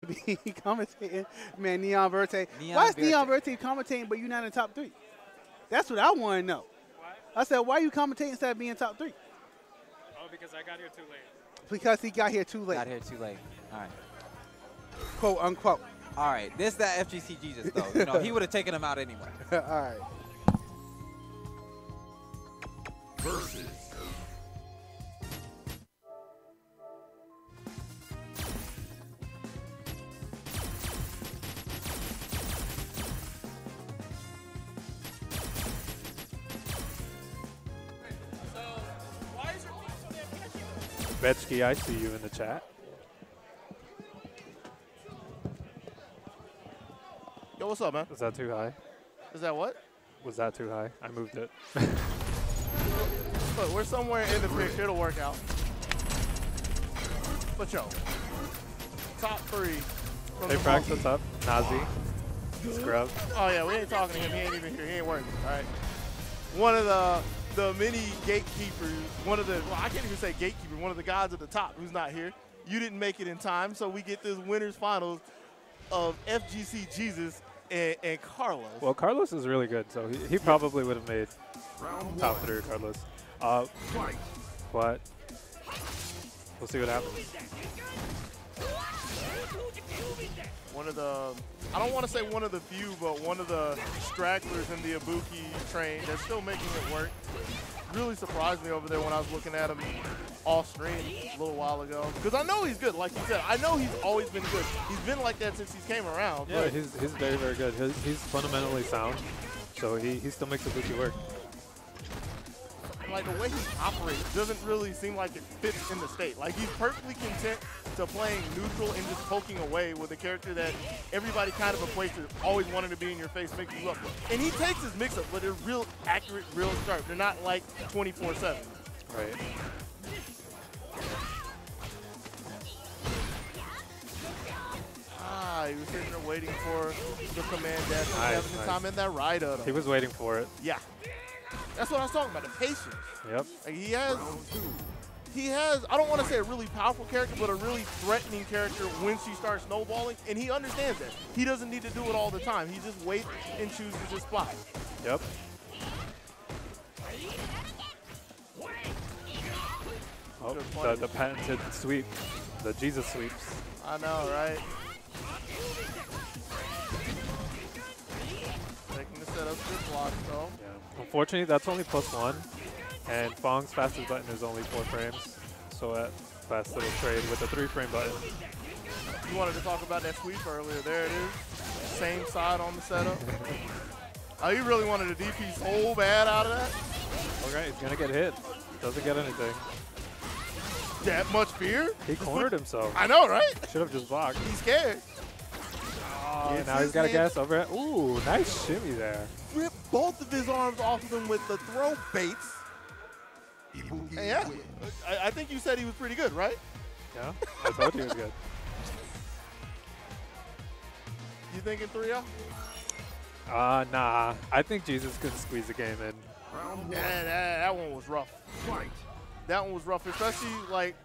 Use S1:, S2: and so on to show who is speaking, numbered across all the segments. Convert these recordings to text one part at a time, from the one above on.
S1: be commentating. Man, Neon Verte.
S2: Neon
S1: Why is
S2: Verte.
S1: Neon Verte commentating but you're not in the top 3? That's what I want to know. I said, why are you commentating instead of being top 3?
S3: Oh, because I got here too late.
S1: Because he got here too late.
S2: Got here too late. All right.
S1: Quote, unquote.
S2: All right. This that FGC Jesus, though. You know, he would have taken him out anyway.
S1: All right.
S4: Versus.
S3: Betsky, I see you in the chat.
S5: Yo, what's up, man?
S3: Was that too high?
S5: Is that what?
S3: Was that too high? I moved it.
S5: Look, we're somewhere in the picture. It'll work out. But yo, top 3. From
S3: Hey,
S5: the
S3: Frax,
S5: monkey.
S3: what's up? Nazi. Scrub.
S5: Oh yeah, we ain't talking to him. He ain't even here. He ain't working. All right. One of the many gatekeepers. Well, I can't even say gatekeeper. One of the guys at the top who's not here. You didn't make it in time, so we get this winners finals of FGC Jesus and Carlos.
S3: Well, Carlos is really good, so he probably would have made top 3 regardless. But we'll see what happens.
S5: One of the, I don't want to say one of the few, but one of the stragglers in the Ibuki train that's still making it work. Really surprised me over there when I was looking at him off screen a little while ago. Because I know he's good, like you said. I know he's always been good. He's been like that since he came around.
S3: Yeah, he's very, very good. He's fundamentally sound, so he still makes Ibuki work.
S5: And like the way he operates doesn't really seem like it fits in the state. Like he's perfectly content to playing neutral and just poking away with a character that everybody kind of equates to always wanting to be in your face, mix you up. And he takes his mix up, but they're real accurate, real sharp. They're not like 24/7.
S3: Right.
S5: He was sitting there waiting for the command dash.
S3: Nice,
S5: Having the
S3: nice.
S5: time in that ride of
S3: He was waiting for it.
S5: Yeah. That's what I was talking about, the patience.
S3: Yep.
S5: Like he has, I don't want to say a really powerful character, but a really threatening character when she starts snowballing, and he understands that. He doesn't need to do it all the time. He just waits and chooses his spot.
S3: Yep. Oh, the patented sweep. The Jesus sweeps.
S5: I know, right? Taking the setup good block, though.
S3: Yeah. Unfortunately, that's only +1, and Fong's fastest button is only 4 frames. So that fast little trade with a 3-frame button.
S5: You wanted to talk about that sweep earlier. There it is. Same side on the setup. Oh, you really wanted a DP so bad out of that?
S3: Okay, he's gonna get hit. Doesn't get anything.
S5: That much fear?
S3: He cornered himself.
S5: I know, right?
S3: Should have just blocked.
S5: He's scared.
S3: Yeah, now he's got to guess over it. Ooh, nice shimmy there.
S5: Rip both of his arms off of him with the throw baits. And yeah, I think you said he was pretty good, right?
S3: Yeah, I told you he was good.
S5: You thinking 3-0?
S3: Nah. I think Jesus could squeeze the game in.
S5: Yeah, that one was rough. That one was rough, especially like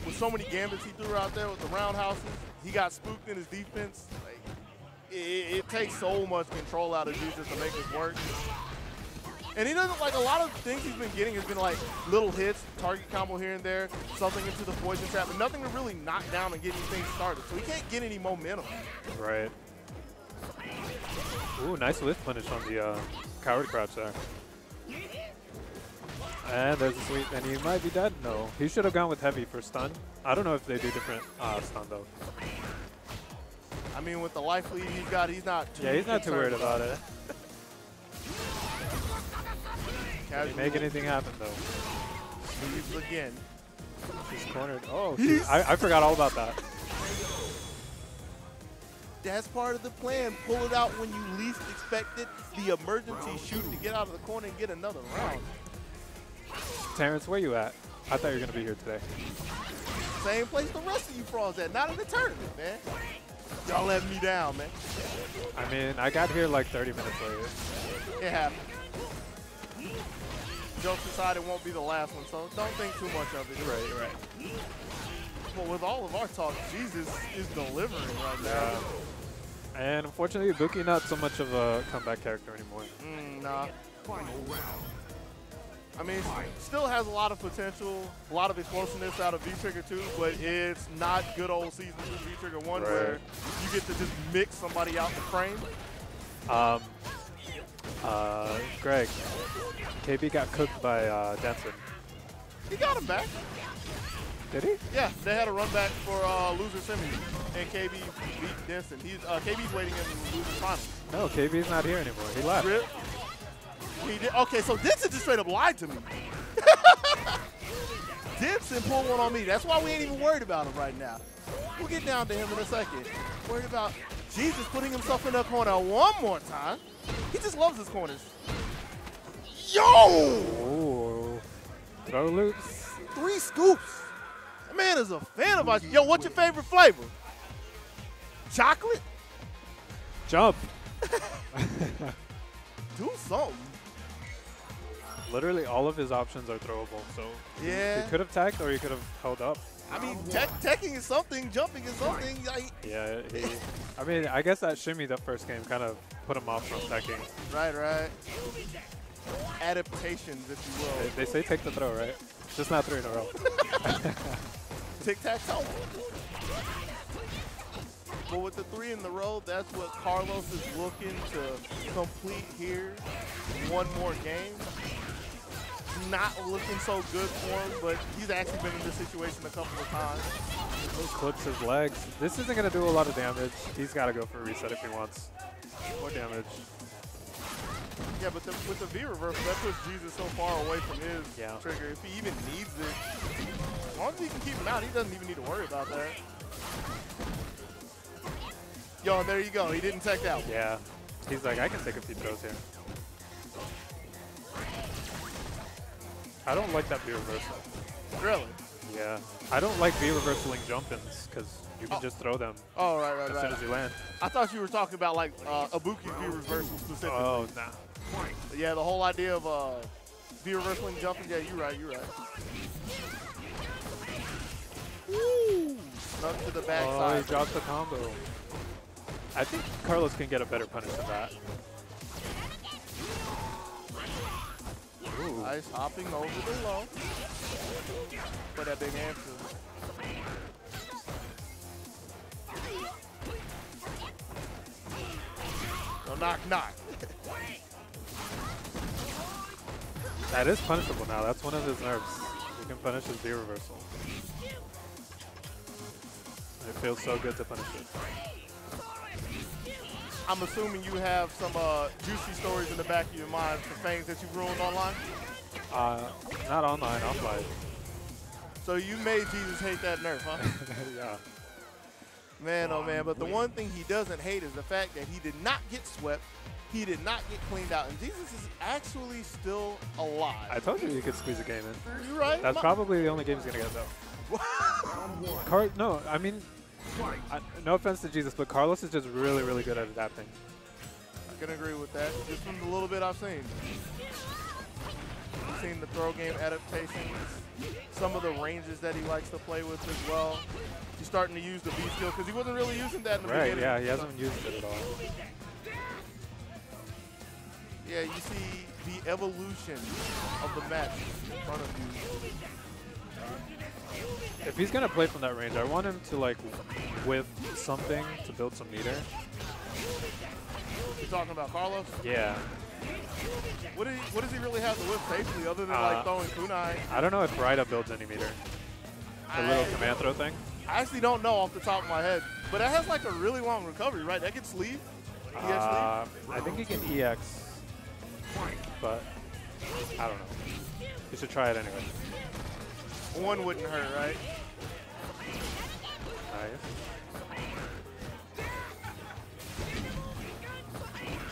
S5: with so many gambits he threw out there with the roundhouses. He got spooked in his defense. Like it takes so much control out of Jesus to make it work. And he doesn't, like, a lot of things he's been getting has been like little hits, target combo here and there, something into the poison trap, but nothing to really knock down and get anything started. So he can't get any momentum.
S3: Right. Ooh, nice lift punish on the coward crouch there. And there's a sweep, and he might be dead. No, he should have gone with heavy for stun. I don't know if they do different stun though.
S5: I mean, with the life lead he's got, he's not too
S3: Yeah, he's not too worried about it. Can he make anything happen though?
S5: Sweeps again.
S3: He's cornered. Oh, I forgot all about that.
S5: That's part of the plan. Pull it out when you least expect it. The emergency shoot to get out of the corner and get another round.
S3: Terrence, where you at? I thought you were going to be here today.
S5: Same place the rest of you frauds at. Not in the tournament, man. Y'all let me down, man.
S3: I mean, I got here like 30 minutes later.
S5: It happened. Jokes aside, it won't be the last one, so don't think too much of it.
S3: You're right.
S5: But with all of our talk, Jesus is delivering right now.
S3: And unfortunately, Ibuki not so much of a comeback character anymore.
S5: Nah.
S4: Final round.
S5: I mean, still has a lot of potential, a lot of explosiveness out of V-Trigger 2, but it's not good old Season 2 V-Trigger 1 where you get to just mix somebody out the frame.
S3: Greg, KB got cooked by Denson.
S5: He got him back.
S3: Did he?
S5: Yeah, they had a run back for loser semi, and KB beat Denson. KB's waiting in the loser finals.
S3: No, KB's not here anymore. He left.
S5: Rip. He did. Okay, so Denson just straight up lied to me. Denson pulled one on me. That's why we ain't even worried about him right now. We'll get down to him in a second. Worried about Jesus putting himself in the corner one more time. He just loves his corners. Yo!
S3: Ooh. Throw loops.
S5: 3 scoops. That man is a fan of ours. Yo, what's your favorite flavor? Chocolate?
S3: Jump.
S5: Do something.
S3: Literally all of his options are throwable, so
S5: Yeah.
S3: he could have tagged or he could have held up.
S5: I mean, teching is something, jumping is something.
S3: Yeah, I mean, I guess that shimmy the first game kind of put him off from teching.
S5: Right. Adaptations, if you will.
S3: They say take the throw, right? Just not 3 in a row.
S5: Tic-tac-toe. But with the 3 in the row, that's what Carlos is looking to complete here. One more game. Not looking so good for him, but he's actually been in this situation a couple of times.
S3: Those clips his legs. This isn't going to do a lot of damage. He's got to go for a reset if he wants more damage.
S5: Yeah, but with the V reversal, that puts Jesus so far away from his trigger. If he even needs it, as long as he can keep him out, he doesn't even need to worry about that. Yo, and there you go. He didn't tech out.
S3: Yeah. He's like, I can take a few throws here. I don't like that V reversal.
S5: Really?
S3: Yeah. I don't like V reversaling jump-ins because you can just throw them
S5: right.
S3: as soon as you land.
S5: I thought you were talking about like Ibuki's V reversal specifically.
S3: Oh, nah.
S5: Yeah, the whole idea of V reversaling jumping. Yeah, you're right. Woo! Snuck to the backside.
S3: Oh, he dropped the combo. I think Carlos can get a better punish than that. Ooh.
S5: Nice hopping over the low. For that big answer. No, knock.
S3: That is punishable now. That's one of his nerfs. You can punish his V reversal. It feels so good to punish it.
S5: I'm assuming you have some juicy stories in the back of your mind for things that you've ruined online?
S3: Not online, offline.
S5: So you made Jesus hate that nerf, huh?
S3: Yeah.
S5: Man, oh man, but the one thing he doesn't hate is the fact that he did not get swept, he did not get cleaned out, and Jesus is actually still alive.
S3: I told you could squeeze a game in.
S5: You're right.
S3: That's probably the only game he's going to get, though. No, I mean, no offense to Jesus, but Carlos is just really, really good at adapting.
S5: I can agree with that, just from the little bit I've seen. I've seen the throw game adaptations, some of the ranges that he likes to play with as well. He's starting to use the B skill because he wasn't really using that in the beginning.
S3: Yeah, he hasn't used it at all.
S5: Yeah, you see the evolution of the match in front of you.
S3: If he's going to play from that range, I want him to, like, whip something to build some meter.
S5: You're talking about Carlos?
S3: Yeah.
S5: What does he really have to whip safely other than, like, throwing kunai?
S3: I don't know if Raida builds any meter. The little command throw thing?
S5: I actually don't know off the top of my head. But that has, like, a really long recovery, right? That gets sleeve?
S3: I think he can EX. But I don't know. You should try it anyway.
S5: One wouldn't hurt, right?
S3: Nice.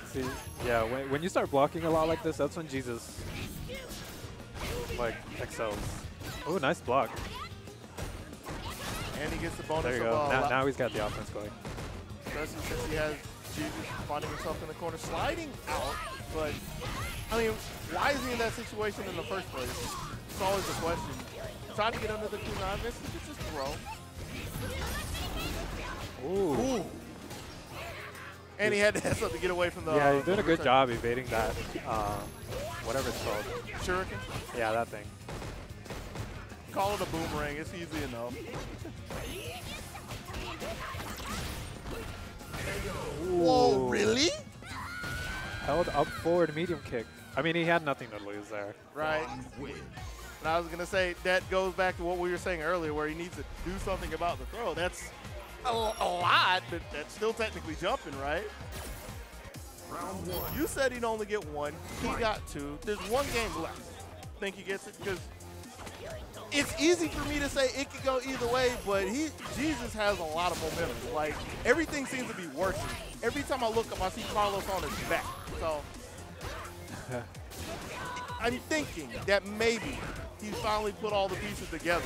S3: See, yeah, when you start blocking a lot like this, that's when Jesus, like, excels. Oh, nice block.
S5: And he gets the bonus.
S3: There you go. Now he's got the offense going.
S5: Especially since he has Jesus finding himself in the corner, sliding out. But, I mean, why is he in that situation in the first place? It's always the question. Try to get under the kunai, miss, just throw.
S3: Ooh.
S5: And he had to have something to get away from the.
S3: Yeah, he's doing a good job evading that, whatever it's called.
S5: Shuriken?
S3: Yeah, that thing.
S5: Call it a boomerang. It's easy enough. Whoa, really?
S3: Held up forward medium kick. I mean, he had nothing to lose there.
S5: Right. And I was going to say, that goes back to what we were saying earlier, where he needs to do something about the throw. That's a lot, but that's still technically jumping, right?
S4: Round 1.
S5: You said he'd only get one. He got two. There's one game left. Think he gets it? Because it's easy for me to say it could go either way, but Jesus has a lot of momentum. Like, everything seems to be working. Every time I look up, I see Carlos on his back. So I'm thinking that maybe he finally put all the pieces together.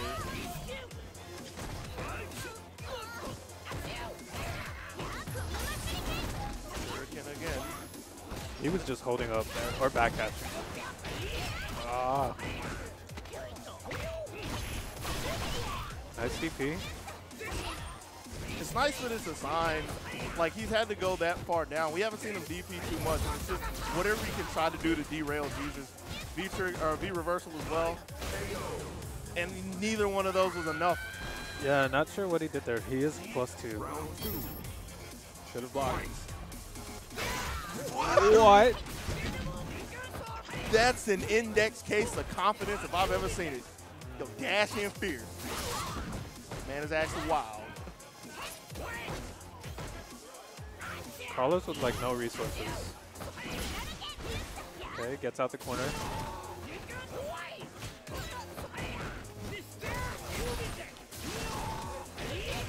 S5: Again.
S3: He was just holding up there, or back catching. Ah. Nice TP.
S5: It's nice that it's a sign. Like, he's had to go that far down. We haven't seen him DP too much. And it's just whatever he can try to do to derail Jesus. V reversal as well. And neither one of those was enough.
S3: Yeah, not sure what he did there. He is +2.
S4: Round 2.
S3: Should have blocked. What?
S5: That's an index case of confidence if I've ever seen it. Yo, dash in fear. Man is actually wild.
S3: Carlos with like no resources. Okay, gets out the corner.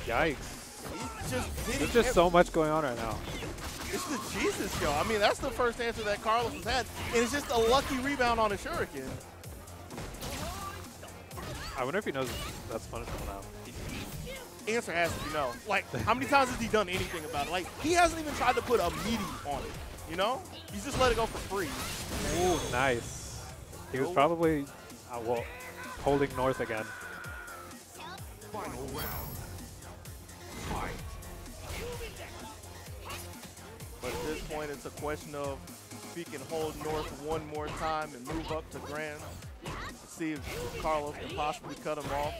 S3: Yikes. There's just so much going on right now.
S5: It's the Jesus show. I mean, that's the first answer that Carlos has had, and it's just a lucky rebound on a shuriken.
S3: I wonder if he knows that's punishable now.
S5: Answer has to be no. Like, how many times has he done anything about it? Like, he hasn't even tried to put a meaty on it, you know? He's just let it go for free.
S3: Ooh, nice. He was probably, well, holding north again.
S4: Final round. Fight.
S5: But at this point, it's a question of if he can hold north one more time and move up to grand. See if Carlos can possibly cut him off.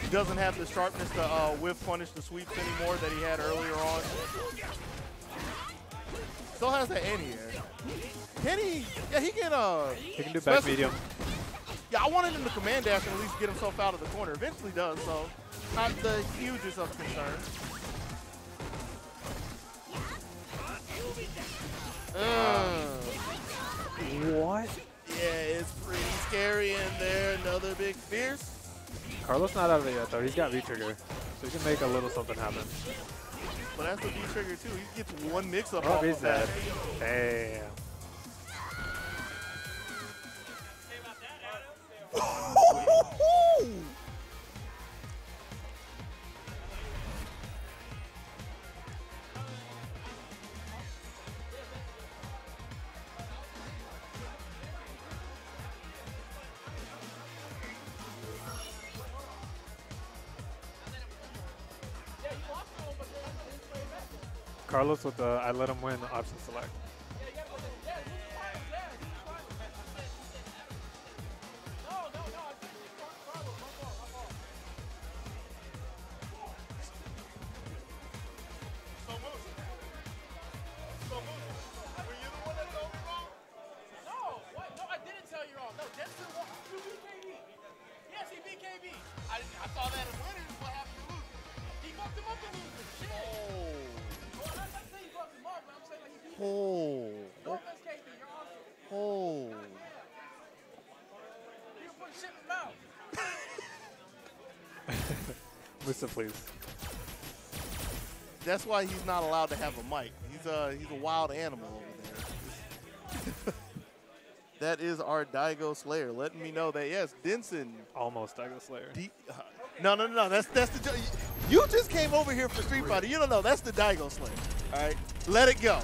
S5: He doesn't have the sharpness to whiff punish the sweeps anymore that he had earlier on. Still has that anti-air. Can he? Yeah, he can
S3: do back medium.
S5: Yeah, I wanted him to command dash and at least get himself out of the corner. Eventually does, so not the hugest of concerns.
S3: What?
S5: Yeah, it's pretty scary in there. Another big fierce.
S3: Carlos not out of it yet, though. He's got V-trigger, so he can make a little something happen.
S5: But that's the V-trigger, too. He gets one mix-up
S3: Oh,
S5: off
S3: he's
S5: of that.
S3: dead. Damn. Carlos with the I let him win option select.
S5: I saw that as winners. What happened to losers? He fucked him up to losers. Shit. Oh. Oh.
S3: Musa, please.
S5: That's why he's not allowed to have a mic. He's a wild animal over there. That is our Daigo Slayer, letting me know that yes, Denson.
S3: Almost Daigo Slayer.
S5: No. That's the. You just came over here for Street Fighter. You don't know. That's the Daigo Slayer. All right, let it go.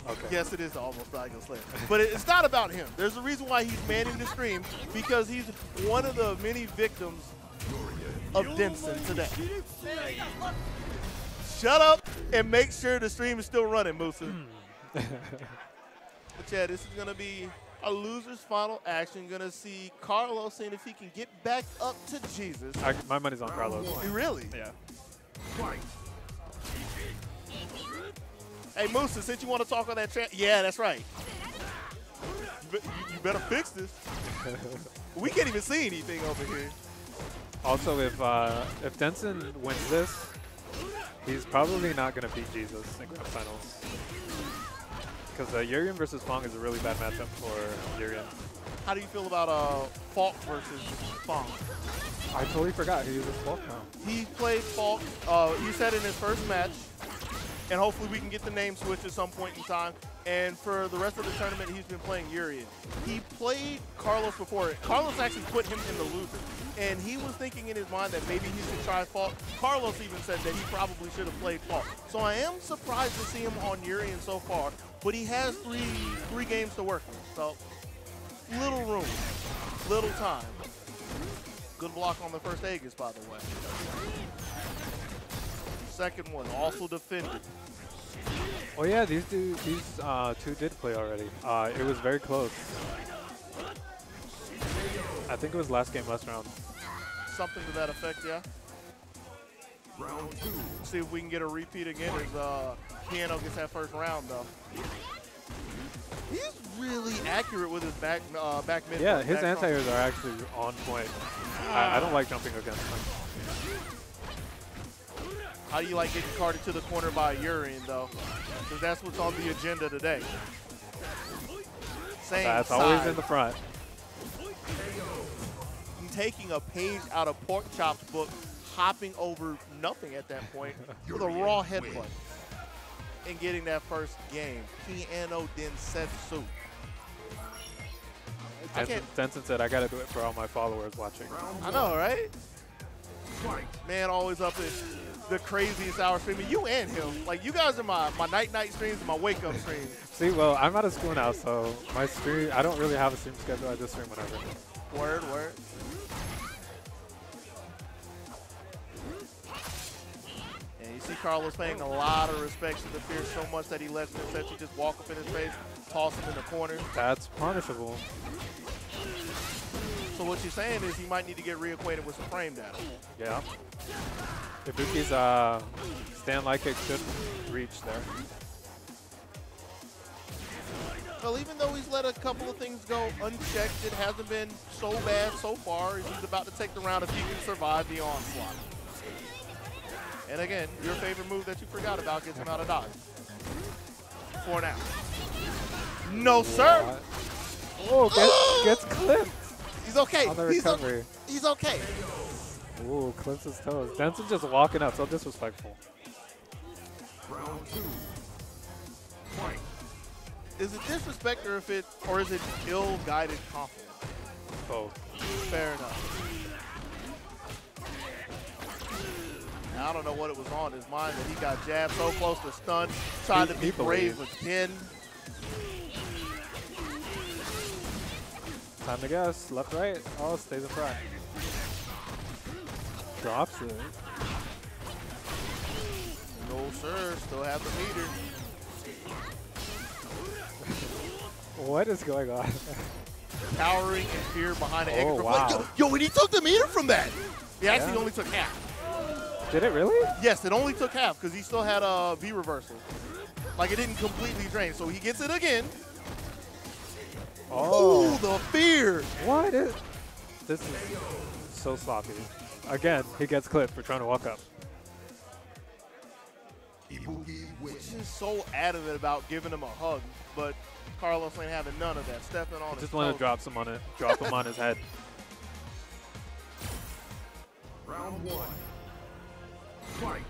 S3: Okay.
S5: Yes, it is almost Daigo Slayer. But it's not about him. There's a reason why he's manning the stream, because he's one of the many victims of Denson today. Shut up and make sure the stream is still running, Musa. But yeah, this is going to be a loser's final action. Going to see Carlos seeing if he can get back up to Jesus.
S3: My money's on Carlos.
S5: Really?
S3: Yeah.
S4: Fight.
S5: Hey, Musa, since you want to talk on that chat, yeah, that's right. You better fix this. We can't even see anything over here.
S3: Also, if Denson wins this, he's probably not going to beat Jesus in grand finals. Because Urian versus Fong is a really bad matchup for Urian.
S5: How do you feel about Falk versus Fong?
S3: I totally forgot he uses Falk now.
S5: He played Falk. He said in his first match, and hopefully we can get the name switch at some point in time. And for the rest of the tournament, he's been playing Urian. He played Carlos before. Carlos actually put him in the loser. And he was thinking in his mind that maybe he should try Falk. Carlos even said that he probably should have played Falk. So I am surprised to see him on Urian so far. But he has three games to work with. So little room, little time. Good block on the first Aegis, by the way. Second one, also defended.
S3: Oh yeah, these two did play already. It was very close. I think it was last game, last round.
S5: Something to that effect, yeah.
S4: Round 2.
S5: See if we can get a repeat again as Piano gets that first round, though. He's really accurate with his back mid.
S3: Yeah, his anti-airs are actually on point. I don't like jumping against him.
S5: How do you like getting carted to the corner by Urian, though? Because that's what's on the agenda today. Same
S3: That's
S5: side.
S3: always in the front.
S5: Taking a page out of Pork Chop's book, hopping over nothing at that point with a raw headbutt and getting that first game. Piano Densetsu.
S3: As Denson said, I got to do it for all my followers watching.
S5: I know, right?
S4: Fight.
S5: Man, always up in the craziest hour streaming. You and him. Like, you guys are my night streams and my wake-up streams.
S3: See, well, I'm out of school now, so my stream, I don't really have a stream schedule. I just stream whenever.
S5: Word. And you see Carlos paying a lot of respect to the Fierce so much that he lets him essentially just walk up in his face, toss him in the corner.
S3: That's punishable.
S5: So what you're saying is he might need to get reacquainted with some frame data.
S3: Yeah. Ibuki's stand like it should reach there.
S5: Well, even though he's let a couple of things go unchecked, it hasn't been so bad so far. He's about to take the round if he can survive the onslaught. And again, your favorite move that you forgot about gets him out of dodge. For now. No, sir.
S3: Oh, gets clipped.
S5: He's okay.
S3: On the recovery.
S5: He's okay.
S3: Ooh, clips his toes. Denson just walking up, so disrespectful.
S4: Round 2. Fight.
S5: Is it disrespect or is it ill-guided confidence?
S3: Both.
S5: Fair enough. Now, I don't know what it was on his mind that he got jabbed so close to stun, tried to be brave again.
S3: Time to guess. Left, right. Oh, stays in front. Drops it.
S5: No, sir. Still have the meter.
S3: What is going on?
S5: Cowering in fear behind the egg.
S3: Oh, wow.
S5: Yo, and he took the meter from that. He actually only took half.
S3: Did it really?
S5: Yes, it only took half because he still had a V reversal. Like, it didn't completely drain. So he gets it again.
S3: Oh.
S5: Ooh, the fear.
S3: What is... This is so sloppy. Again, he gets clipped for trying to walk up.
S4: Ibuki wins.
S5: He's so adamant about giving him a hug, but Carlos ain't having none of that. Stepping on his
S3: Just want to
S5: toes.
S3: drop him on his head.
S4: Round 1. Fight.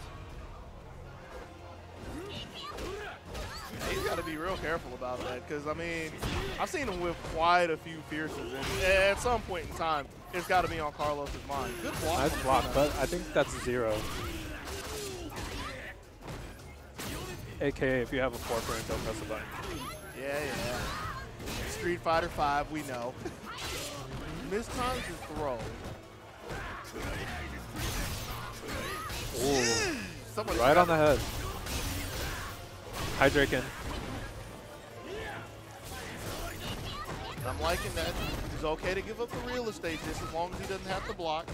S5: He's got to be real careful about that because, I mean, I've seen him with quite a few Fierces, and at some point in time, it's got to be on Carlos's mind. Good block.
S3: Nice block, but I think that's 0. AKA, if you have a forker and don't press the button.
S5: Yeah. Street Fighter 5, we know. Mistimes his throw.
S3: Ooh.
S5: somebody
S3: Right on the head. Hydraken.
S5: I'm liking that. It's okay to give up the real estate just as long as he doesn't have to block.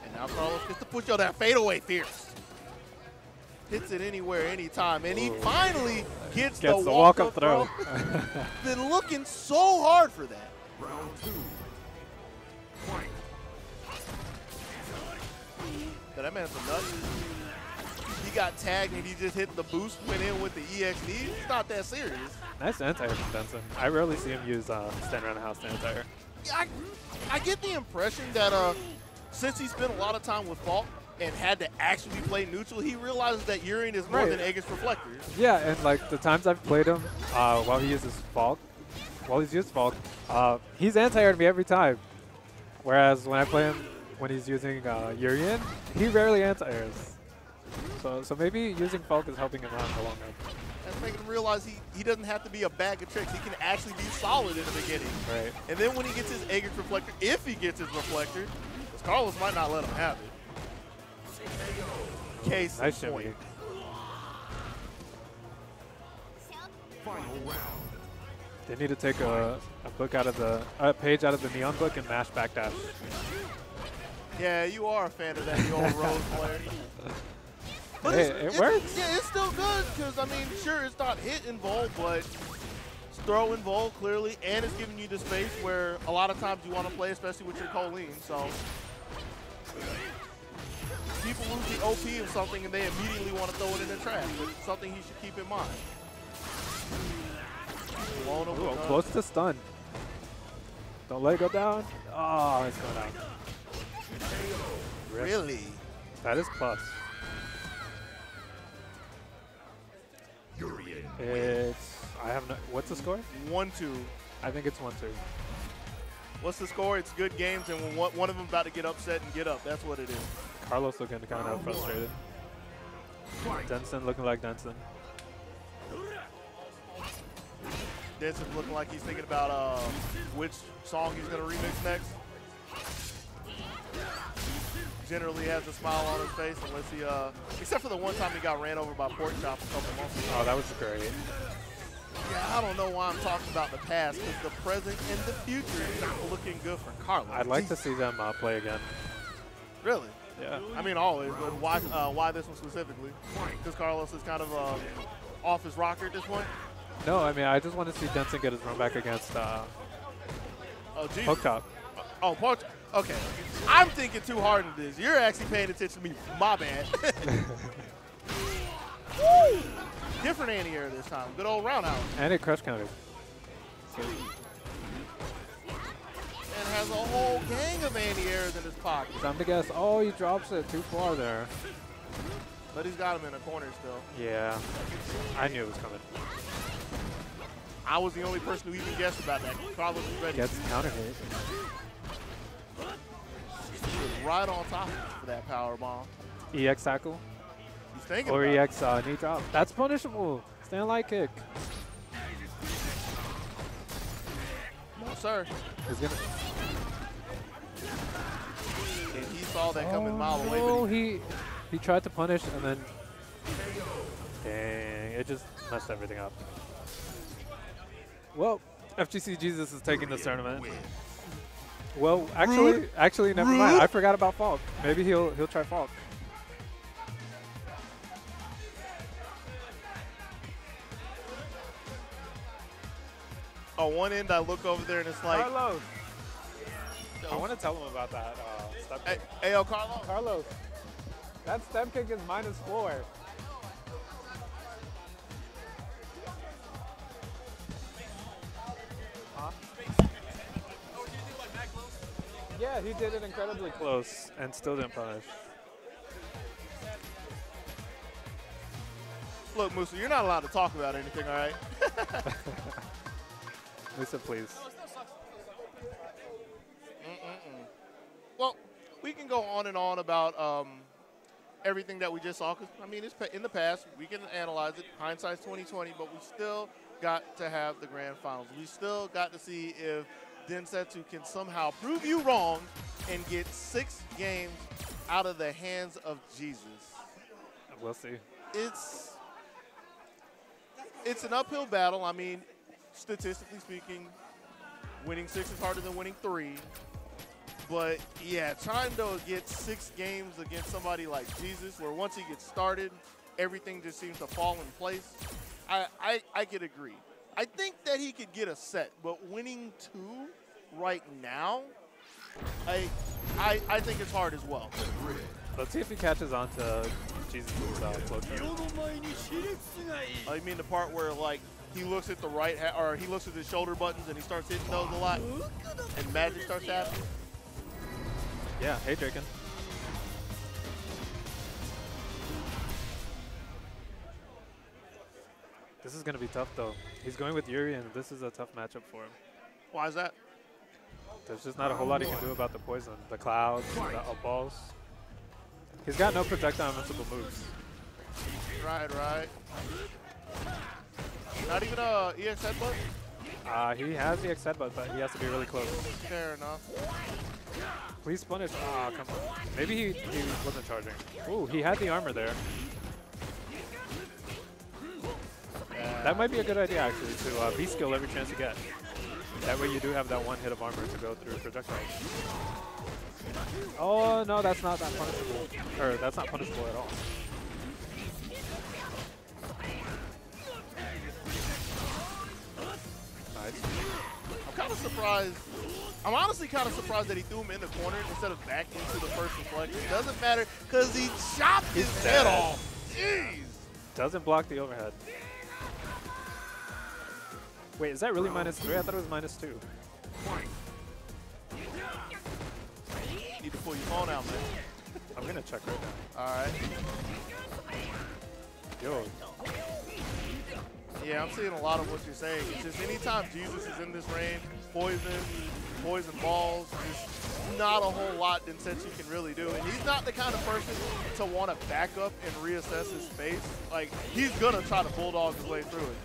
S5: And now Carlos gets to push out that fadeaway fierce. Hits it anywhere, anytime. And he finally gets the walk-up throw. Been looking so hard for that.
S4: Round 2. Fight.
S5: But that man's a nut. He got tagged and he just hit the boost, went in with the EXD. It's not that serious.
S3: Nice anti-air from Denson. I rarely see him use stand around the house anti-air.
S5: I get the impression that since he spent a lot of time with Falk and had to actually play neutral, he realizes that Urian is more than Aegis Reflectors.
S3: Yeah, and like the times I've played him while he uses Falk, he's anti-aired me every time. Whereas when I play him when he's using Urian, he rarely anti-airs. So maybe using Falk is helping him out in the long run.
S5: That's making him realize he doesn't have to be a bag of tricks. He can actually be solid in the beginning.
S3: Right.
S5: And then when he gets his Aegis Reflector, if he gets his Reflector, because Carlos might not let him have it. Case
S3: Nice
S5: in point.
S3: shimmy.
S4: Final round.
S3: They need to take a book out of the page out of the Neon book and mash backdash.
S5: Yeah, you are a fan of that the old Rose player. But
S3: Hey, it works.
S5: Yeah, it's still good because, I mean, sure, it's not hit involved, but it's throw involved clearly, and it's giving you the space where a lot of times you want to play, especially with your Colleen. So people lose the OP of something and they immediately want to throw it in the trash. It's something he should keep in mind.
S3: Ooh, close to stun. Don't let it go down. Oh, it's going out.
S5: Really?
S3: That is plus.
S4: Urian.
S3: What's the score?
S5: 1-2.
S3: I think it's 1-2.
S5: What's the score? It's good games, and when one of them about to get upset and get up, that's what it is.
S3: Carlos looking kind of frustrated.
S4: Fight.
S3: Denson looking like Denson.
S5: Denson's looking like he's thinking about which song he's going to remix next. Generally has a smile on his face unless he, except for the one time he got ran over by Pork Chop a couple months ago.
S3: Oh, that was great.
S5: Yeah, I don't know why I'm talking about the past, because the present and the future is not looking good for Carlos.
S3: I'd like to see them play again.
S5: Really?
S3: Yeah.
S5: I mean, always, but why this one specifically? Because Carlos is kind of off his rocker at this point?
S3: No, I mean, I just want to see Denson get his run back against Poke Top.
S5: Oh, Pork Chop. Okay. I'm thinking too hard into this. You're actually paying attention to me. My bad. Woo! Different anti-air this time. Good old roundhouse.
S3: And it crush counted.
S5: And has a whole gang of anti-airs in his pocket.
S3: Time to guess. Oh, he drops it too far there.
S5: But he's got him in a corner still.
S3: Yeah. I knew it was coming.
S5: I was the only person who even guessed about that. Carlos was ready.
S3: Gets counter hit.
S5: He was right on top of him for that power bomb.
S3: EX tackle.
S5: He's thinking
S3: Or
S5: about
S3: EX knee drop. That's punishable. Stand light kick.
S5: it. No, sir.
S3: He's gonna.
S5: And he saw that coming a mile away.
S3: Oh,
S5: But he,
S3: he tried to punish and then. Dang, it just messed everything up. Well, FGC Jesus is taking this tournament. Well, actually, never mind. I forgot about Falk. Maybe he'll try Falk.
S5: on one end, I look over there and it's like,
S3: Carlos. I want to tell him about that step kick.
S5: hey, yo, Carlos.
S3: Carlos, that step kick is -4. Yeah, he did it incredibly close and still didn't punish.
S5: Look, Musa, you're not allowed to talk about anything, all right?
S3: Musa, please.
S5: Well, we can go on and on about everything that we just saw. 'Cause, I mean, it's in the past. We can analyze it. Hindsight's 20/20, but we still got to have the grand finals. We still got to see if Densetsu can somehow prove you wrong and get 6 games out of the hands of Jesus.
S3: We'll see.
S5: It's an uphill battle. I mean, statistically speaking, winning 6 is harder than winning 3. But yeah, trying to get 6 games against somebody like Jesus, where once he gets started, everything just seems to fall in place. I could agree. I think that he could get a set, but winning 2 right now, I think it's hard as well.
S3: Let's see if he catches on to Jesus' flow.
S5: I mean the part where like he looks at the or he looks at his shoulder buttons and he starts hitting those a lot, and magic starts happening.
S3: Yeah, hey Draken. This is going to be tough though. He's going with Yuri and this is a tough matchup for him.
S5: Why is that?
S3: There's just not a whole lot he can do about the poison. The clouds, the up balls. He's got no projectile invincible moves.
S5: Right. Not even a EX headbutt?
S3: He has the EX headbutt, but he has to be really close.
S5: Fair enough.
S3: Please punish. Ah, come on. Maybe he wasn't charging. Ooh, he had the armor there. That might be a good idea, actually, to V-skill every chance you get. That way you do have that 1 hit of armor to go through projectiles. Oh, no, that's not that punishable. Or, that's not punishable at all. Nice.
S5: I'm kind of surprised. I'm honestly kind of surprised that he threw him in the corner instead of back into the first reflection. It doesn't matter because he chopped his head off. Jeez.
S3: Doesn't block the overhead. Wait, is that really -3? I thought it was -2.
S5: Need to pull your phone out, man.
S3: I'm going to check right now.
S5: All right.
S3: Yo.
S5: Yeah, I'm seeing a lot of what you're saying. It's just anytime Jesus is in this range, poison balls, there's not a whole lot Densetsu can really do. And he's not the kind of person to want to back up and reassess his space. Like, he's going to try to bulldog his way through it.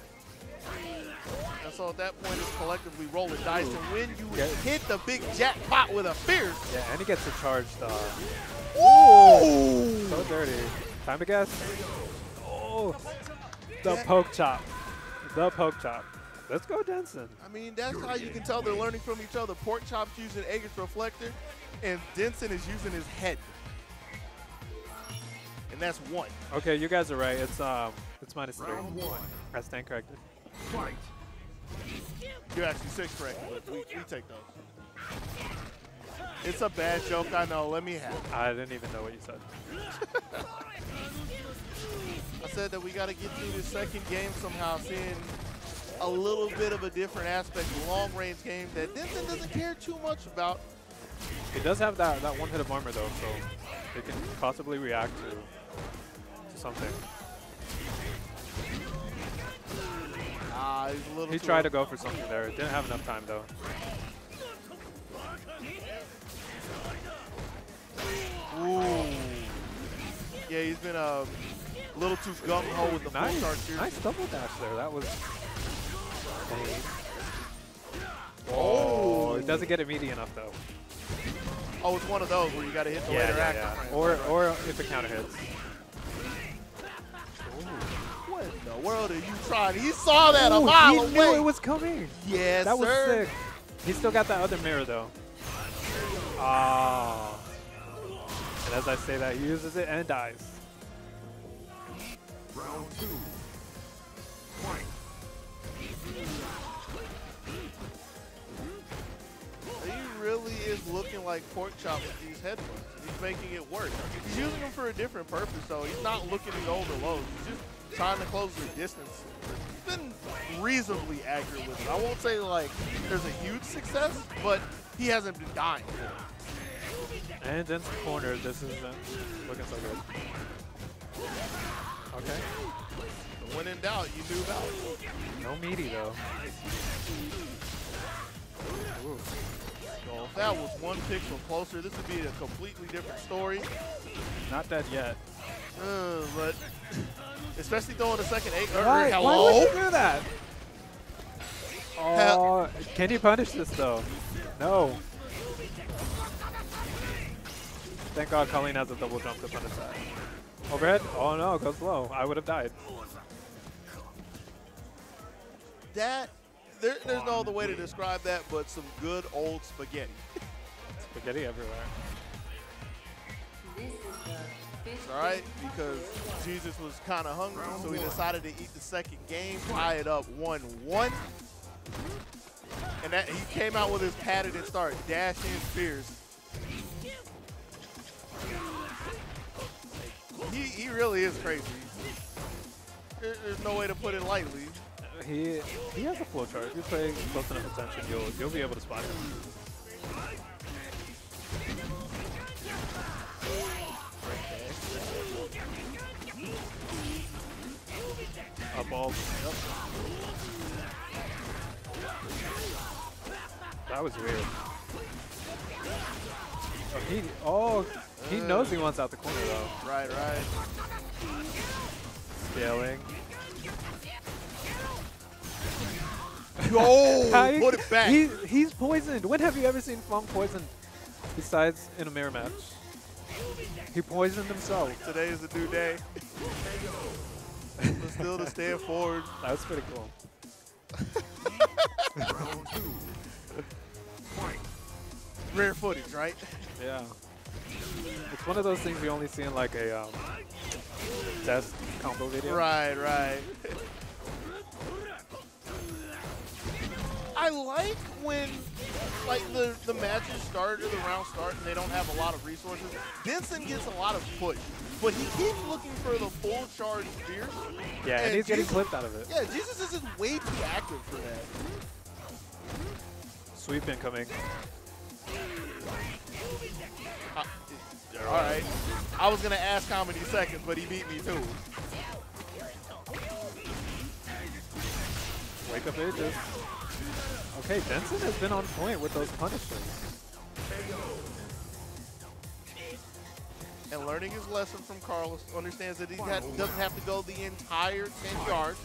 S5: And so at that point, it's collectively rolling dice. And when you hit the big jackpot with a fierce.
S3: Yeah, and he gets to charge the...
S5: Ooh!
S3: So dirty. Time to guess. Oh! The poke chop. The poke chop. Let's go, Denson.
S5: I mean, that's how you can tell they're learning from each other. Pork Chop's using Aegis Reflector, and Denson is using his head. And that's 1.
S3: Okay, you guys are right. It's -3. I stand corrected.
S4: Fight.
S5: You're actually 6 correct, but we take those. It's a bad joke, I know. Let me have it.
S3: I didn't even know what you said.
S5: I said that we got to get through this second game somehow, seeing a little bit of a different aspect of long-range game that Denson doesn't care too much about.
S3: He does have that 1 hit of armor, though, so he can possibly react to something.
S5: He's a little
S3: He tried to go for something there. Didn't have enough time, though.
S5: Ooh. Yeah, he's been a little too gung-ho with the full charge here.
S3: Nice double dash there. That was...
S5: Oh.
S3: It doesn't get immediate enough, though.
S5: Oh, it's one of those where you got to hit the later act.
S3: Yeah. Or if it counter hits.
S5: What in the world are you trying? He saw that a mile away.
S3: He knew it was coming.
S5: Yes,
S3: that was
S5: sir.
S3: sick. He still got that other mirror, though. Ah. And as I say that, he uses it and dies.
S4: Round 2. Fight.
S5: He really is looking like Pork Chop with these headbutts. He's making it work. He's using them for a different purpose, though. He's not looking to overload. He's just trying to close the distance. He's been reasonably accurate with it. I won't say, like, there's a huge success, but he hasn't been dying.
S3: And Denson corner, this isn't looking so good. Okay.
S5: When in doubt, you do doubt.
S3: No meaty, though. Ooh.
S5: So if that was 1 pixel closer, this would be a completely different story.
S3: Not dead yet.
S5: But especially throwing a second 8.
S3: Why would you do that? Oh, can you punish this, though? No. Thank God Colleen has a double jump to punish that. Overhead? Oh no, goes low. I would have died.
S5: There's no other way to describe that but some good old spaghetti.
S3: Spaghetti everywhere.
S5: It's all right, because Jesus was kind of hungry, so he decided to eat the second game, tie it up 1-1. And that he came out with his padded and started dashing spears. He really is crazy. There's no way to put it lightly.
S3: He has a flow chart. If you pay close enough attention, you'll be able to spot him. Up all. Yep. That was weird. He knows he wants out the corner though.
S5: Right.
S3: Scaling.
S5: Oh, put it back.
S3: He's poisoned. When have you ever seen Fong poisoned besides in a mirror match? He poisoned himself.
S5: Today is a new day. But still to stand forward.
S3: That was pretty cool.
S4: Round 2. Fight.
S5: Rare footage, right?
S3: Yeah. It's one of those things you only see in like a test combo video.
S5: Right. I like when the matches start or the rounds start and they don't have a lot of resources. Denson gets a lot of push, but he keeps looking for the full charge spears.
S3: Yeah, and he's getting clipped out of it.
S5: Yeah, Jesus is just way too active for that.
S3: Sweep incoming.
S5: All right. I was going to ask how many seconds, but he beat me too.
S3: Wake up ages. Okay, Denson has been on point with those punishes.
S5: And learning his lesson from Carlos, understands that he doesn't have to go the entire 10 yards.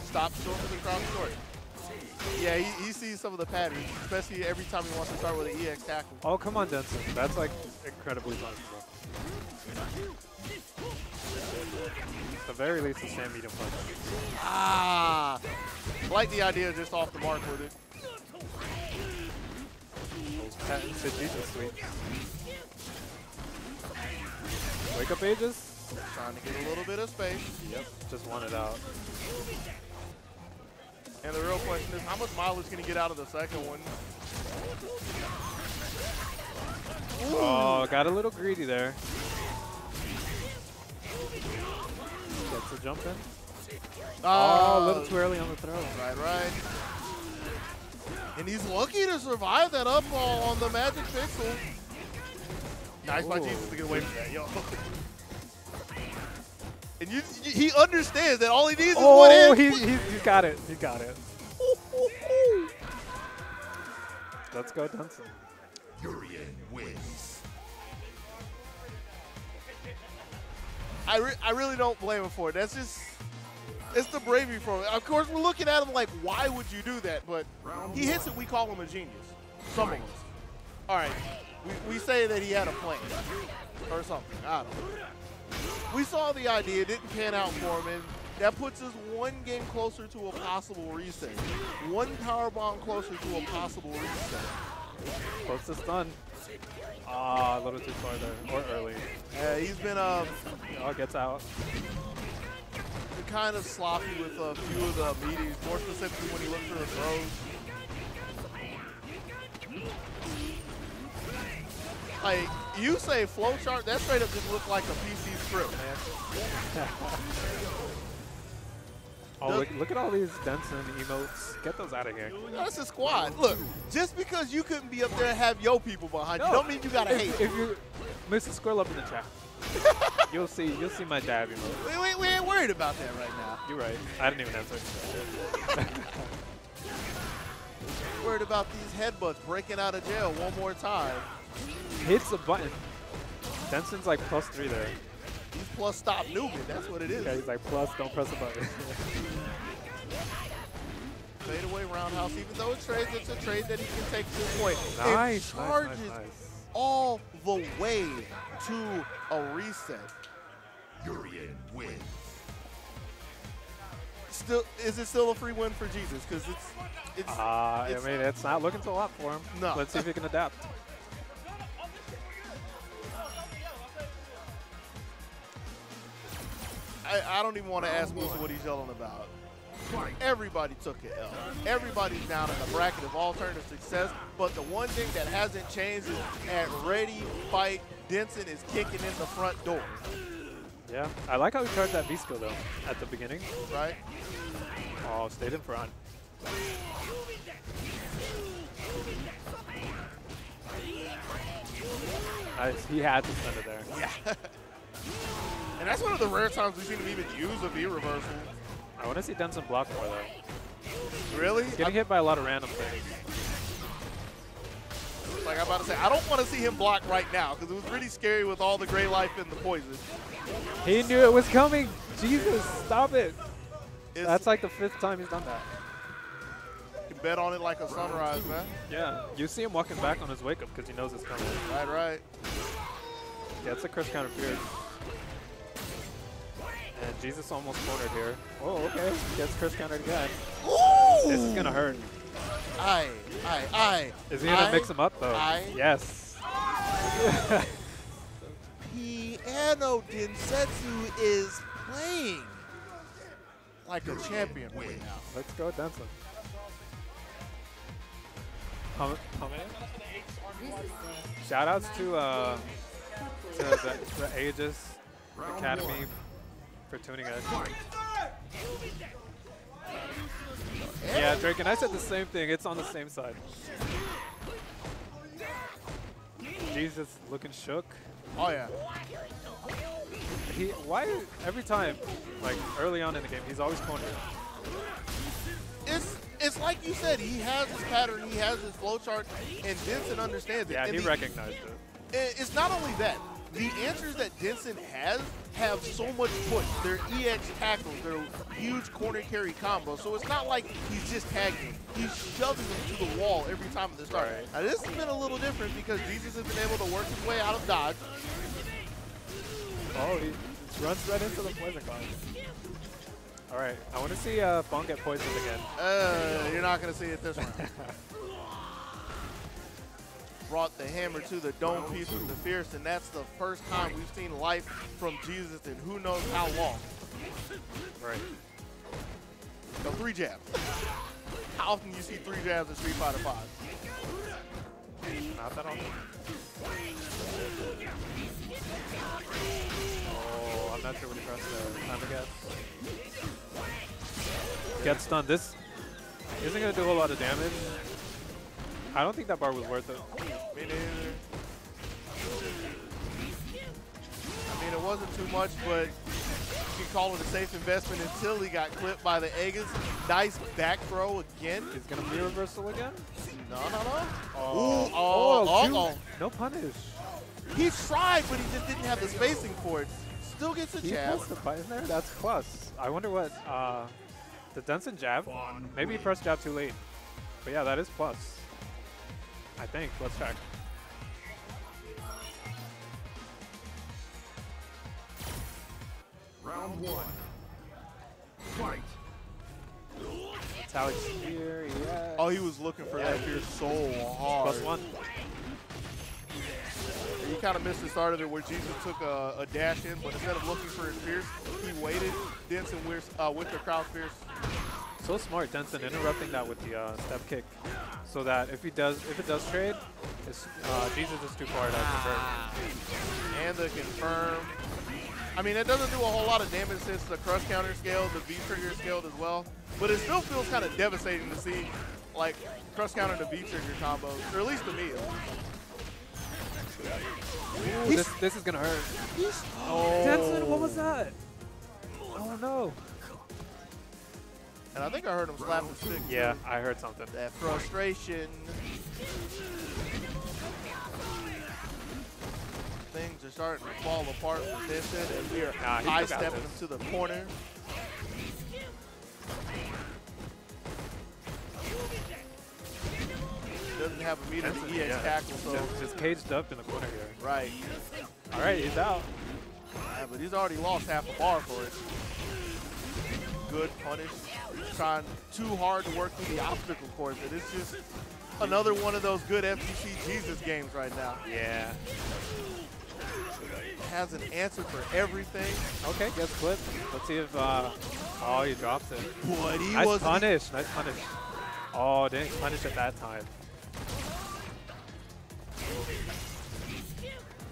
S5: Stop short for the crowd short. Yeah, he sees some of the patterns, especially every time he wants to start with an EX tackle.
S3: Oh, come on, Denson. That's like incredibly punishable. At the very least, the same medium punch.
S5: I like the idea just off the mark with it.
S3: Those patents to Jesus sweeps. Wake up ages.
S5: Trying to get a little bit of space.
S3: Yep, just want it out.
S5: And the real question is, how much mileage can he get out of the second one? Ooh.
S3: Oh, got a little greedy there. Gets a jump in. Oh, a little too early on the throw.
S5: Right. And he's lucky to survive that up ball on the Magic Pixel. Nice by Jesus to get away from that, yo. And he understands that all he needs is one hit.
S3: He's got it. He got it. Let's go, Denson.
S4: Urian wins.
S5: I really don't blame him for it. That's just, it's the bravery for him. Of course, we're looking at him like, why would you do that? But he hits it, we call him a genius. Some of us. All right, we say that he had a plan or something. I don't know. We saw the idea, it didn't pan out for him, and that puts us one game closer to a possible reset. One power bomb closer to a possible reset.
S3: Close to stun. Ah, a little too far there, or early.
S5: Yeah, he's been
S3: Oh, gets out.
S5: kind of sloppy with a few of the meetings, more specifically when he looks for the throws. Like, you say flowchart, that straight up just looked like a PC script, man.
S3: Oh, look at all these Denson emotes. Get those out of here.
S5: That's a squad. Look, just because you couldn't be up there and have your people behind you, don't mean you gotta hate.
S3: If you Mr. Squirrel up in the chat, you'll see my dab emote.
S5: We ain't worried about that right now.
S3: You're right. I didn't even answer.
S5: Worried about these headbutts breaking out of jail one more time.
S3: Hits the button. Denson's like +3 there.
S5: He's plus stop Newman. That's what it is.
S3: Yeah, he's like plus, don't press the button.
S5: Fade away roundhouse, even though it's a trade that he can take to the point.
S3: Nice,
S5: it charges
S3: nice.
S5: all the way to a reset.
S4: Urian wins.
S5: Still, is it still a free win for Jesus? Because
S3: I mean, it's not looking so hot for him.
S5: No.
S3: Let's see if he can adapt.
S5: I don't even want to ask Musa what he's yelling about. Everybody took an L. Everybody's down in the bracket of alternative success, but the one thing that hasn't changed is at Ready Fight, Denson is kicking in the front door.
S3: Yeah, I like how he charged that V-skill though at the beginning.
S5: Right?
S3: Oh, stayed in front. Nice, he had to send it there.
S5: Yeah. And that's one of the rare times we've seen him even use a V reversal.
S3: I want to see Denson block more though.
S5: Really?
S3: Getting hit by a lot of random things.
S5: Like I'm about to say, I don't want to see him block right now because it was pretty scary with all the gray life and the poison.
S3: He knew it was coming. Jesus, stop it.
S5: It's,
S3: That's like the 5th time he's done that.
S5: you can bet on it like a sunrise, man.
S3: Yeah, you see him walking back on his wake up because he knows it's coming.
S5: Right, right.
S3: Gets a Chris counter fierce. And Jesus almost cornered here. Oh, okay. Gets Chris countered again.
S5: Ooh!
S3: This is going to hurt.
S5: Aye.
S3: Is he going to mix him up, though? Yes.
S5: Piano Densetsu is playing like a champion right now.
S3: Let's go, Denson. How many? Shout outs to the Aegis Academy for tuning us. Yeah, Drake, and I said the same thing. It's on the same side. Jesus looking shook.
S5: Oh, yeah.
S3: Why every time, like early on in the game, he's always cornered.
S5: It's like you said, he has his pattern, he has his flowchart, and Denson understands it.
S3: Yeah,
S5: and
S3: he recognized it.
S5: It's not only that. The answers that Denson has have so much push. They're EX tackles. They're huge corner carry combos. So it's not like he's just tagging. He's shoving them to the wall every time at the start.
S3: Right.
S5: Now this has been a little different because Jesus has been able to work his way out of dodge.
S3: Oh, he runs right into the poison cloud. All right, I want to see Fong get poisoned again.
S5: You're not going to see it this round. Brought the hammer to the dome piece with the fierce, and that's the first time we've seen life from Jesus in who knows how long.
S3: Right.
S5: So 3 jabs. How often do you see 3 jabs in Street Fighter 5?
S3: Not that often. Oh, I'm not sure what he pressed there. Time to guess. Gets stunned. This isn't going to do a lot of damage. I don't think that bar was worth it.
S5: Me neither. I mean, it wasn't too much, but you can call it a safe investment until he got clipped by the Aegis. Nice back throw again.
S3: He's going to be reversal again?
S5: No.
S3: Oh, no punish.
S5: He tried, but he just didn't have the spacing for it. Still gets a
S3: He
S5: jab.
S3: puts the fight in there? That's plus. I wonder what, the Denson jab? Maybe he pressed jab too late. But yeah, that is plus. I think. Let's check.
S4: Round 1. Fight.
S3: Metallic Spear, yeah.
S5: Oh, he was looking for that here so hard.
S3: +1.
S5: He kind of missed the start of it where Jesus took a dash in, but instead of looking for his fierce, he waited. Denson with the crowd fierce.
S3: So smart, Denson, interrupting that with the step kick, so that if it does trade, it's, Jesus is too far to convert.
S5: And the confirm. I mean, it doesn't do a whole lot of damage since the crush counter scaled, the V trigger scaled as well, but it still feels kind of devastating to see like crush counter to V trigger combos, or at least to me.
S3: Ooh, this is gonna hurt.
S5: Oh.
S3: Denson, what was that? Oh no.
S5: And I think I heard him slap the stick.
S3: Yeah,
S5: too.
S3: I heard something.
S5: That frustration. Things are starting to fall apart for Denson as we are high stepping him to the corner. Doesn't have a meter to EX tackle, so
S3: just caged up in the corner here.
S5: right.
S3: All right, he's out.
S5: Yeah, but he's already lost half a bar for it. Good punish. Trying too hard to work through the obstacle course. But it's just another one of those good FGC Jesus games right now.
S3: Yeah.
S5: Has an answer for everything.
S3: Okay, gets clipped. Let's see if, oh, he drops it.
S5: But he
S3: Nice
S5: was
S3: punish, nice punish. Oh, didn't punish at that time.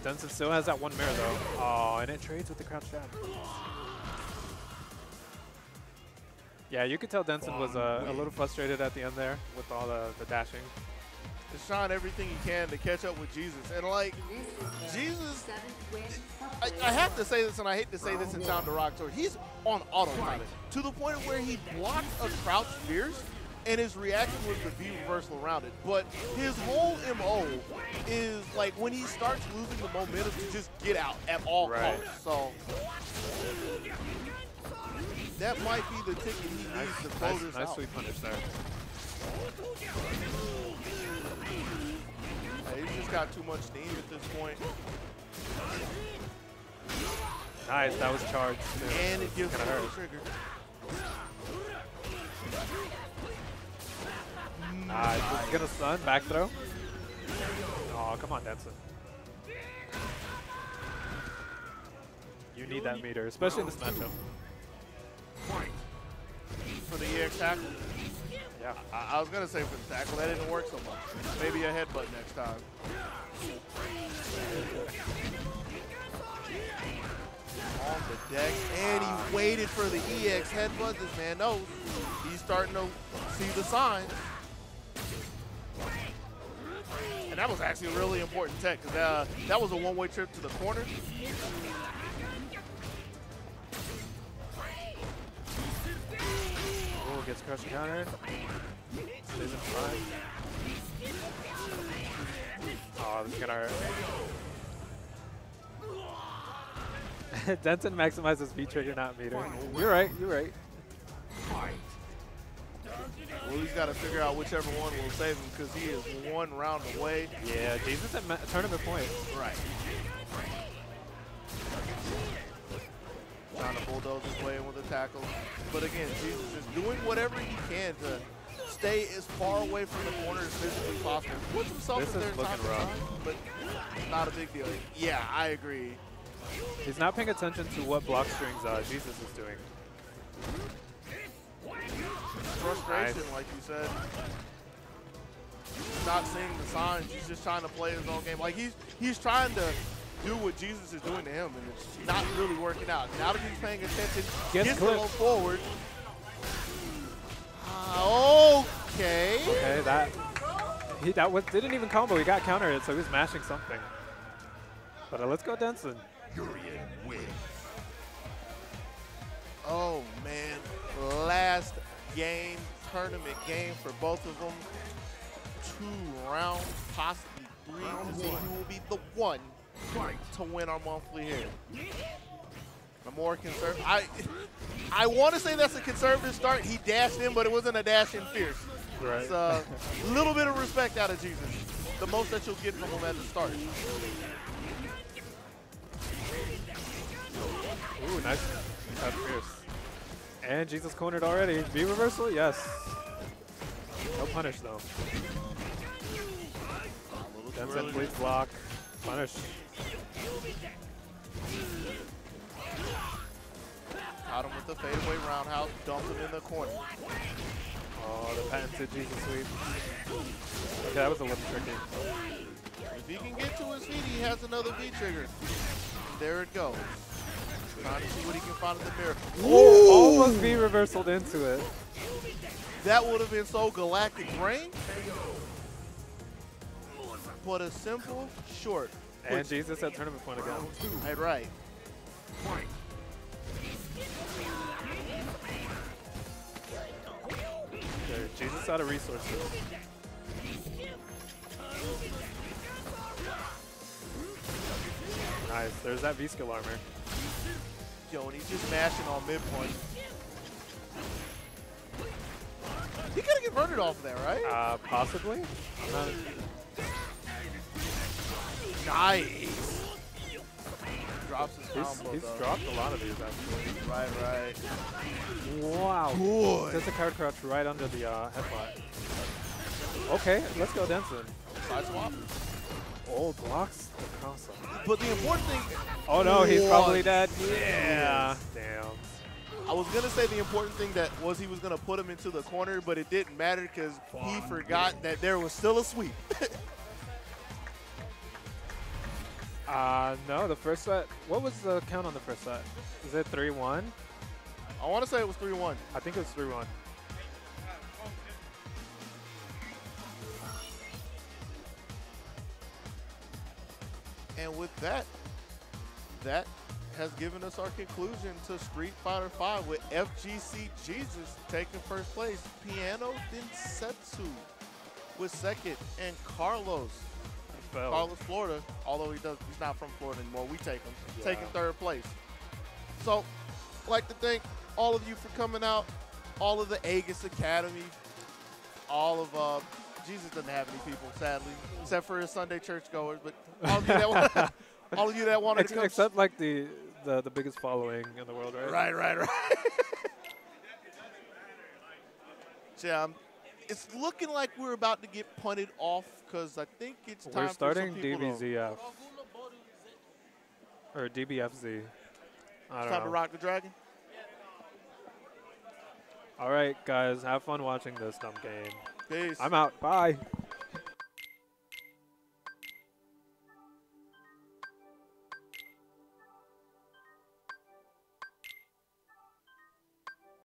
S3: Denson still has that one mirror though. Oh, and it trades with the crouch jab. Yeah, you could tell Denson was a little frustrated at the end there with all the dashing.
S5: Just trying everything he can to catch up with Jesus. And like, Jesus, I have to say this, and I hate to say this and sound derogatory, he's on autopilot to the point where he blocked a crouch fierce and his reaction was the V reversal around it. But his whole MO is like when he starts losing the momentum to just get out at all costs. So that might be the ticket he needs to close this out.
S3: Nice sweet punish there.
S5: He's just got too much steam at this point.
S3: Nice, that was charged too.
S5: And it gives him
S3: hurt.
S5: a trigger.
S3: Just gonna stun, back throw. Oh, come on, Denson. You need that meter, especially in this matchup.
S5: For the EX tackle?
S3: Yeah.
S5: I was going to say for the tackle, that didn't work so much. Maybe a headbutt next time. On the deck, and he waited for the EX headbutt. This man knows he's starting to see the signs. And that was actually a really important tech, because that was a one-way trip to the corner.
S3: Oh, gets crush countered. Stays in front. Oh, this is gonna hurt. Denton maximizes V trigger, not meter. You're right, you're right.
S5: Well, he's got to figure out whichever one will save him, because he is one round away.
S3: Yeah, Jesus at tournament point.
S5: Right. Trying to bulldoze his way in with a tackle. But again, Jesus is doing whatever he can to stay as far away from the corner as physically possible. Puts himself in there time to time, but not a big deal. Yeah, I agree.
S3: He's not paying attention to what block strings Jesus is doing.
S5: Frustration,
S3: Nice.
S5: like you said. He's not seeing the signs. He's just trying to play his own game. Like he's trying to do what Jesus is doing to him, and it's not really working out. Now that he's paying attention, gets to go forward. Okay.
S3: Okay, that didn't even combo. He got countered, so he was mashing something. But let's go Denson.
S5: Oh man, last game, tournament game for both of them. 2 rounds, possibly 3, to see who will be the one to win our monthly here. A more conservative. I want to say that's a conservative start. He dashed in, but it wasn't a dash in fierce.
S3: Right.
S5: It's a little bit of respect out of Jesus. The most that you'll get from him at the start.
S3: Ooh, nice. That's fierce. And Jesus cornered already. V reversal? Yes. No punish though. Denson, please block. Punish.
S5: Caught him with the fadeaway roundhouse, dumped him in the corner.
S3: Oh, the patented Jesus sweep. Okay, that was a little tricky.
S5: If he can get to his feet, he has another V trigger. There it goes. Trying to see what he can find in the mirror.
S3: Ooh! Almost V reversaled into it.
S5: That would have been so galactic brain. But a simple, short.
S3: And Jesus at tournament point again.
S5: Right.
S3: There, Jesus out of resources. Nice, there's that V-skill armor.
S5: Yo, and he's just mashing on midpoint. He could have converted off of that, right?
S3: Possibly. Not
S5: Nice. drops his combo,
S3: He's
S5: though.
S3: dropped a lot of these, actually.
S5: Right.
S3: Wow.
S5: Boy.
S3: There's a card crouch right under the headbutt. Okay, let's go Denson.
S5: Side swap.
S3: Oh, blocks the cross.
S5: But the important thing.
S3: Oh no, he's probably dead.
S5: Yeah.
S3: Damn.
S5: I was going to say the important thing that was he was going to put him into the corner, but it didn't matter because he forgot that there was still a sweep.
S3: No, the first set. What was the count on the first set? Is it 3-1?
S5: I want to say it was 3-1.
S3: I think it was 3-1.
S5: And with that, that has given us our conclusion to Street Fighter V with FGC Jesus taking first place, Piano Densetsu with second, and Carlos Florida, although he's not from Florida anymore, we take him, taking third place. So, I'd like to thank all of you for coming out, all of the Aegis Academy, all of Jesus doesn't have any people, sadly, except for his Sunday churchgoers, but all of you that want, all of you that wanted to come.
S3: Except like the biggest following in the world, right?
S5: Right. Yeah, it's looking like we're about to get punted off because I think it's time
S3: We're starting
S5: for some people
S3: DBZF. Or DBFZ. I don't
S5: time
S3: know.
S5: to rock the dragon.
S3: All right, guys, have fun watching this dumb game.
S5: Peace.
S3: I'm out. Bye.